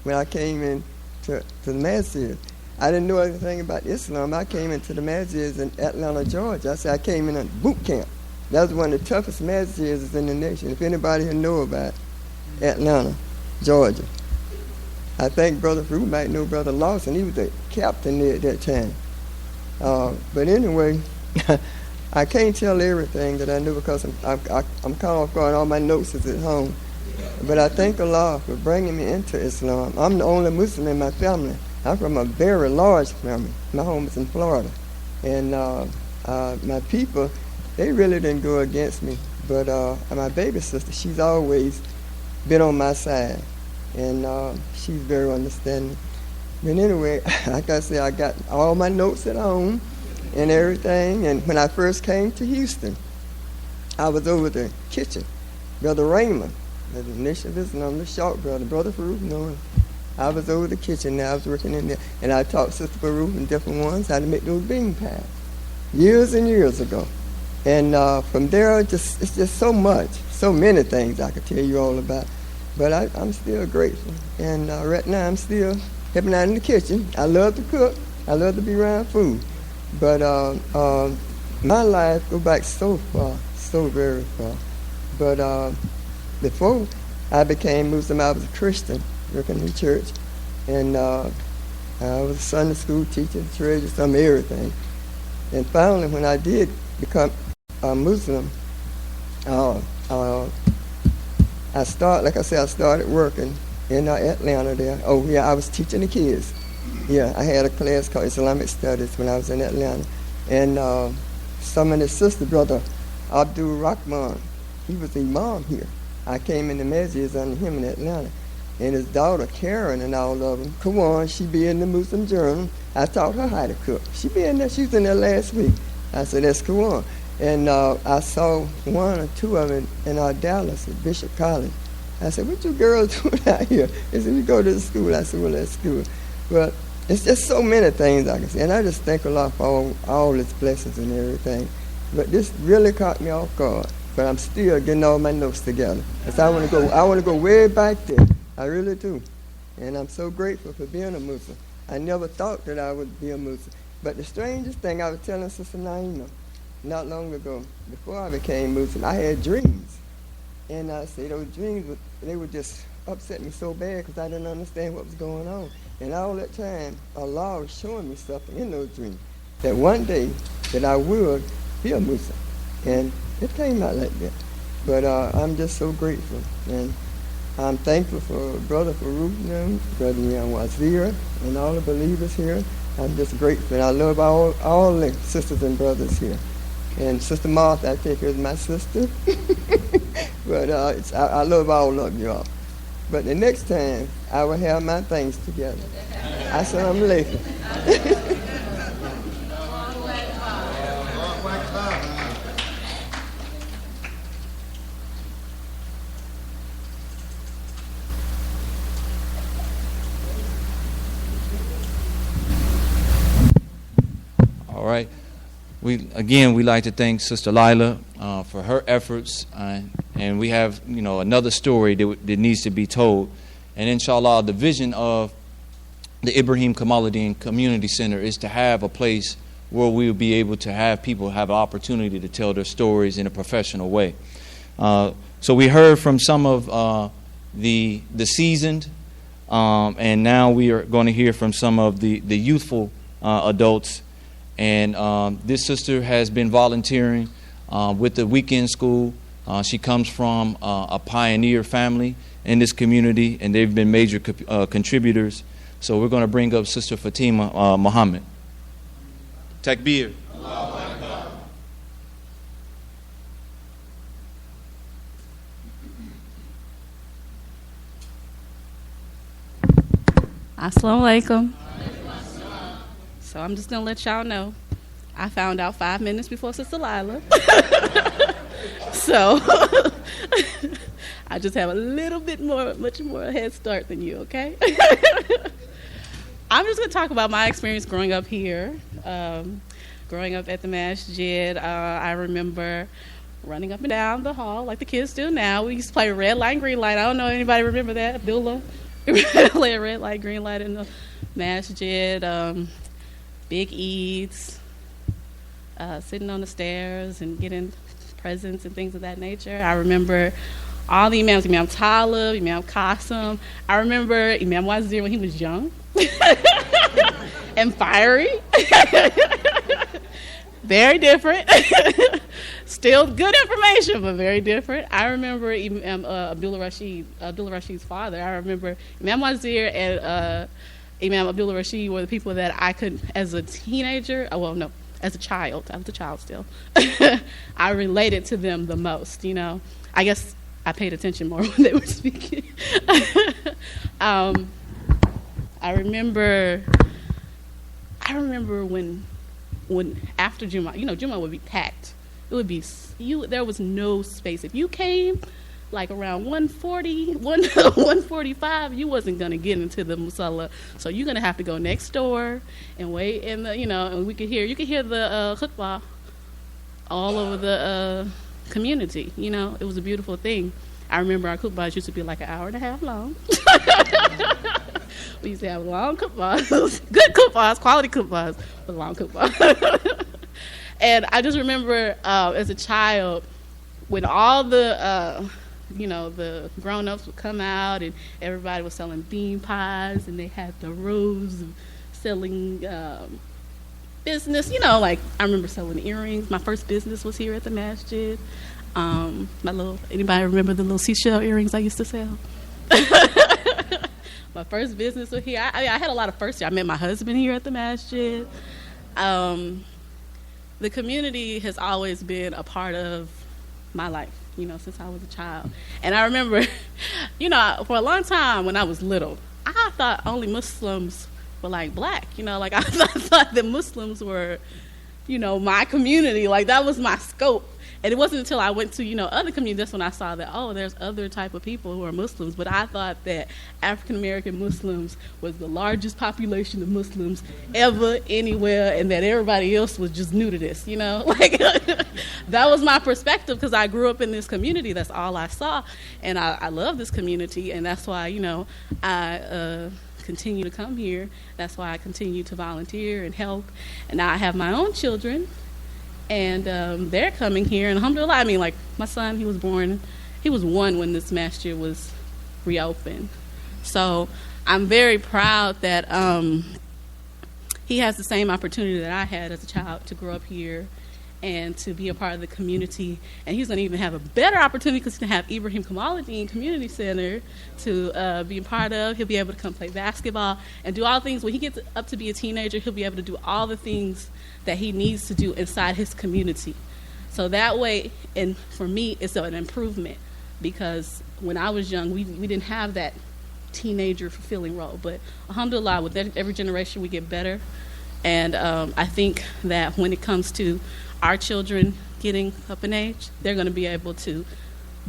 when I came in to the masjid. I didn't know anything about Islam. I came into the masjids in Atlanta, Georgia. I said I came in a boot camp. That was one of the toughest masjids in the nation. If anybody here know about Atlanta, Georgia. I think Brother Fruit might know Brother Lawson. He was the captain there at that time. But anyway, I can't tell everything that I knew because I'm kind of going, all my notes is at home. But I thank Allah for bringing me into Islam. I'm the only Muslim in my family. I'm from a very large family. My home is in Florida. And my people, they really didn't go against me. But my baby sister, she's always been on my side. And she's very understanding. But anyway, like I said, I got all my notes at home and everything. And when I first came to Houston, I was over the kitchen. Brother Raymond, the Nation of Islam, the short brother, Brother Farouk, you know, I was over the kitchen now. I was working in there. And I taught Sister Farouk and different ones how to make those bean pies years and years ago. And from there, it's just so much, so many things I could tell you all about. But I'm still grateful. And right now, I'm still helping out in the kitchen. I love to cook. I love to be around food. But my life goes back so far, so very far. But before I became Muslim, I was a Christian, working in church. And I was a Sunday school teacher, treasurer, some everything. And finally, when I did become a Muslim, I started working in Atlanta there. Oh, yeah, I was teaching the kids. Yeah, I had a class called Islamic Studies when I was in Atlanta. And some of his sister, Brother Abdul Rahman, he was the imam here. I came in the masjids under him in Atlanta. And his daughter, Karen, and all of them, Kawan, she be in the Muslim Journal. I taught her how to cook. She be in there. She was in there last week. I said, that's Kawan. And I saw one or two of them in Dallas at Bishop College. I said, what you girls doing out here? They said, we go to the school. I said, well, that's school. But it's just so many things I can say. And I just thank Allah for all its blessings and everything. But this really caught me off guard. But I'm still getting all my notes together. Because I want to go way back there. I really do. And I'm so grateful for being a Muslim. I never thought that I would be a Muslim. But the strangest thing, I was telling Sister Naima not long ago, before I became Muslim, I had dreams. And I say those dreams, they would just upset me so bad because I didn't understand what was going on. And all that time, Allah was showing me something in those dreams, that one day that I would be a Muslim. And it came out like that. But I'm just so grateful. And I'm thankful for Brother Farouk, Brother Wazir, and all the believers here. I'm just grateful. And I love all the sisters and brothers here. And Sister Martha, I take her as my sister. But I love all of y'all. But the next time, I will have my things together. Assalamu alaikum. All right. We like to thank Sister Lila for her efforts, and we have another story that needs to be told. And inshallah, the vision of the Ibrahim Kamaluddin Community Center is to have a place where we will be able to have people have an opportunity to tell their stories in a professional way. So we heard from some of the seasoned, and now we are going to hear from some of the youthful adults. And this sister has been volunteering with the weekend school. She comes from a pioneer family in this community, and they've been major contributors. So we're going to bring up Sister Fatima Muhammad. Takbir. Assalamu alaikum. So I'm just going to let y'all know, I found out 5 minutes before Sister Lila. So I just have a little bit much more head start than you, okay? I'm just going to talk about my experience growing up here. Growing up at the masjid, I remember running up and down the hall like the kids do now. We used to play red light, green light. I don't know if anybody remember that, Abdullah. red light, green light in the masjid, big Eids, sitting on the stairs and getting presents and things of that nature. I remember all the imams, Imam Talib, Imam Qasim. I remember Imam Wazir when he was young and fiery. Very different. Still good information, but very different. I remember Abdullah Rashid's father. I remember Imam Wazir and Imam Abdullah Rashid were the people that I could, as a teenager, as a child, I was a child still, I related to them the most, you know. I guess I paid attention more when they were speaking. I remember when after Jummah, you know, Jummah would be packed. It would be, there was no space. If you came like around 1:45, you wasn't going to get into the musalla. So you're going to have to go next door and wait in the, you know, and you could hear the khutbah all over the community. You know, it was a beautiful thing. I remember our khutbahs used to be like an hour and a half long. We used to have long khutbahs, good khutbahs, quality khutbahs, but long khutbahs. And I just remember as a child, when all the the grown-ups would come out and everybody was selling bean pies and they had the rows of selling business. You know, like I remember selling earrings. My first business was here at the masjid. Anybody remember the little seashell earrings I used to sell? My first business was here. I had a lot of firsts here. I met my husband here at the masjid. The community has always been a part of my life, you know, since I was a child. And I remember, you know, for a long time when I was little, I thought only Muslims were like black, you know, like I thought that Muslims were, you know, my community, like that was my scope. And it wasn't until I went to, you know, other communities, that's when I saw that, oh, there's other type of people who are Muslims. But I thought that African-American Muslims was the largest population of Muslims ever, anywhere, and that everybody else was just new to this, you know? Like, that was my perspective because I grew up in this community. That's all I saw. And I love this community, and that's why, you know, I continue to come here. That's why I continue to volunteer and help. And now I have my own children. And they're coming here, and alhamdulillah, I mean, like, my son, he was 1 when this masjid was reopened. So I'm very proud that he has the same opportunity that I had as a child to grow up here and to be a part of the community. And he's going to even have a better opportunity because he's going to have Ibrahim Kamaluddin Community Center to be a part of. He'll be able to come play basketball and do all things. When he gets up to be a teenager, he'll be able to do all the things that he needs to do inside his community. So that way, and for me, it's an improvement because when I was young, we didn't have that teenager fulfilling role. But alhamdulillah, with every generation, we get better. And I think that when it comes to our children getting up in age, they're going to be able to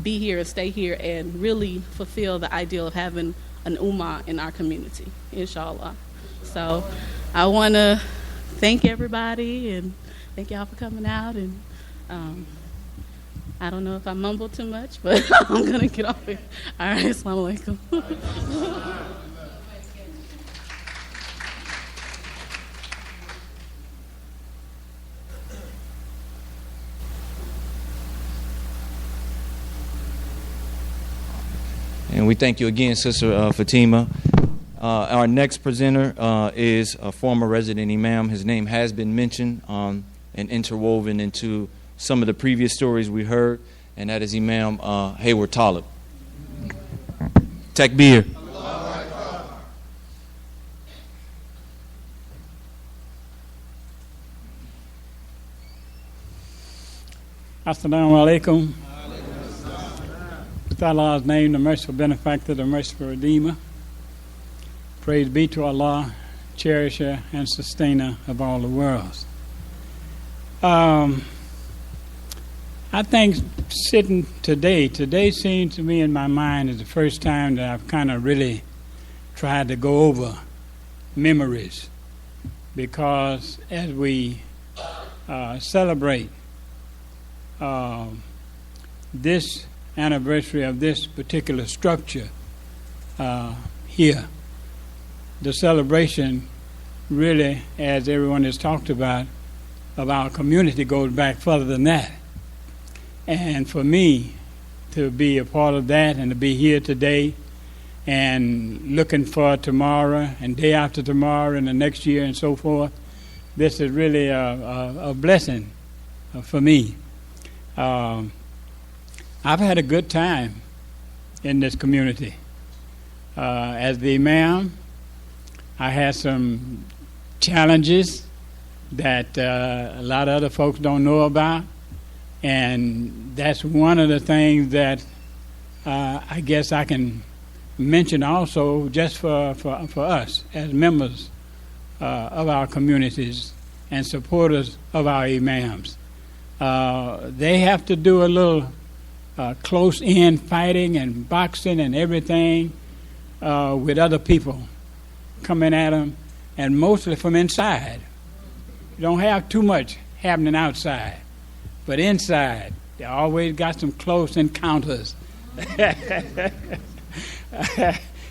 be here and stay here and really fulfill the ideal of having an ummah in our community, inshallah. So I want to thank everybody and thank y'all for coming out. And I don't know if I mumbled too much, but I'm going to get off here. All right, assalamu alaikum. And we thank you again, Sister Fatima. Our next presenter is a former resident imam. His name has been mentioned and interwoven into some of the previous stories we heard, and that is Imam Hayward Talib. Takbir. Assalamu alaikum. With Allah's name, the merciful benefactor, the merciful redeemer. Praise be to Allah, cherisher and sustainer of all the worlds. I think today seems to me in my mind is the first time that I've kind of really tried to go over memories, because as we celebrate this anniversary of this particular structure here. The celebration really, as everyone has talked about, of our community goes back further than that. And for me to be a part of that and to be here today and looking for tomorrow and day after tomorrow and the next year and so forth, this is really a blessing for me. I've had a good time in this community. As the imam, I had some challenges that a lot of other folks don't know about, and that's one of the things that I guess I can mention also just for us as members of our communities and supporters of our imams. They have to do a little close-in fighting and boxing and everything with other people coming at them, and mostly from inside. You don't have too much happening outside, but inside, they always got some close encounters.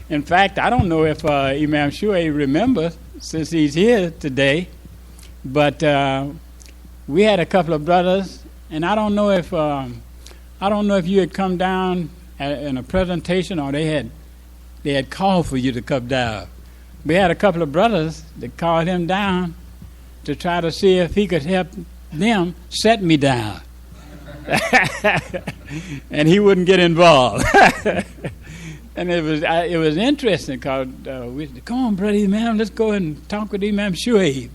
In fact, I don't know if Imam Shuaib remembers, since he's here today, but we had a couple of brothers, and I don't know if you had come down in a presentation or they had called for you to come down. We had a couple of brothers that called him down to try to see if he could help them set me down. And he wouldn't get involved. And it was interesting because we said, "Come on, brother Imam, let's go and talk with Imam Shuaib."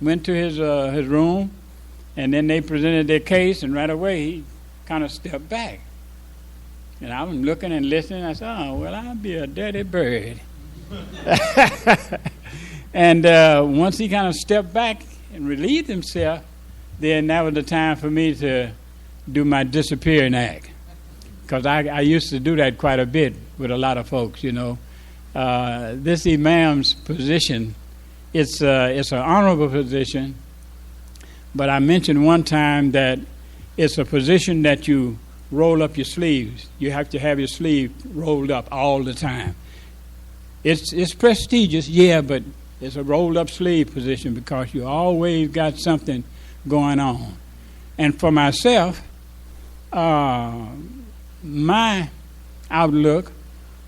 Went to his room, and then they presented their case, and right away he kind of stepped back. And I was looking and listening. I said, "Oh, well, I'll be a dirty bird." And once he kind of stepped back and relieved himself, then that was the time for me to do my disappearing act. Because I used to do that quite a bit with a lot of folks, you know. This imam's position, it's an honorable position, but I mentioned one time that it's a position that you roll up your sleeves. You have to have your sleeve rolled up all the time. It's prestigious, yeah, but it's a rolled up sleeve position because you always got something going on. And for myself, my outlook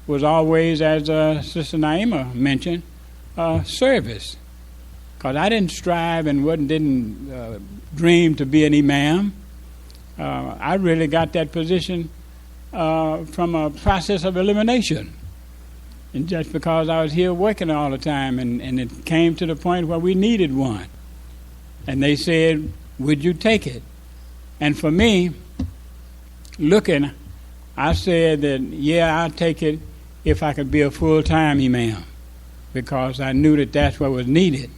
was always, as Sister Naima mentioned, service. Because I didn't strive and didn't dream to be an imam. I really got that position from a process of elimination. And just because I was here working all the time, and it came to the point where we needed one. And they said, "Would you take it?" And for me, looking, I said that, yeah, I'll take it if I could be a full-time imam, because I knew that that's what was needed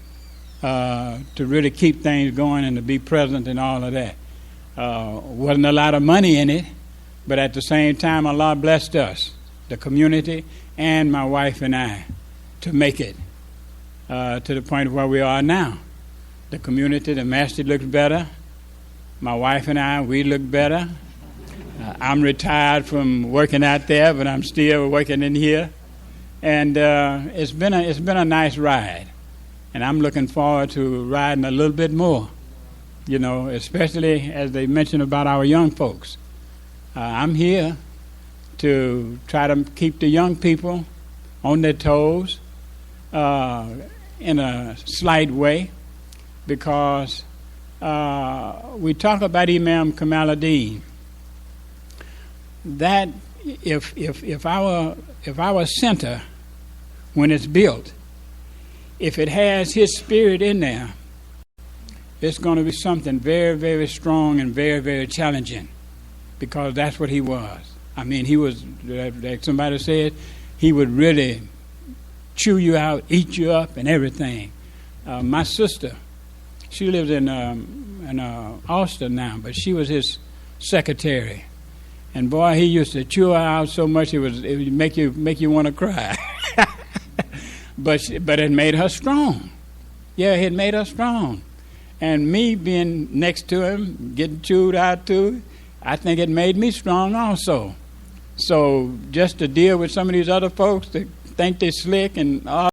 to really keep things going and to be present and all of that. Wasn't a lot of money in it, but at the same time, Allah blessed us, the community, and my wife and I, to make it to the point where we are now. The community, the masjid looks better. My wife and I, we look better. I'm retired from working out there, but I'm still working in here. And it's been a nice ride. And I'm looking forward to riding a little bit more, you know, especially as they mentioned about our young folks. I'm here to try to keep the young people on their toes in a slight way, because we talk about Imam Kamaluddin. That if our center, when it's built, if it has his spirit in there, it's going to be something very, very strong and very, very challenging, because that's what he was. I mean, he was, like somebody said, he would really chew you out, eat you up, and everything. My sister, she lives in Austin now, but she was his secretary. And boy, he used to chew her out so much it would make you want to cry. But it made her strong. Yeah, it made her strong. And me being next to him, getting chewed out too, I think it made me strong also. So just to deal with some of these other folks that think they're slick and all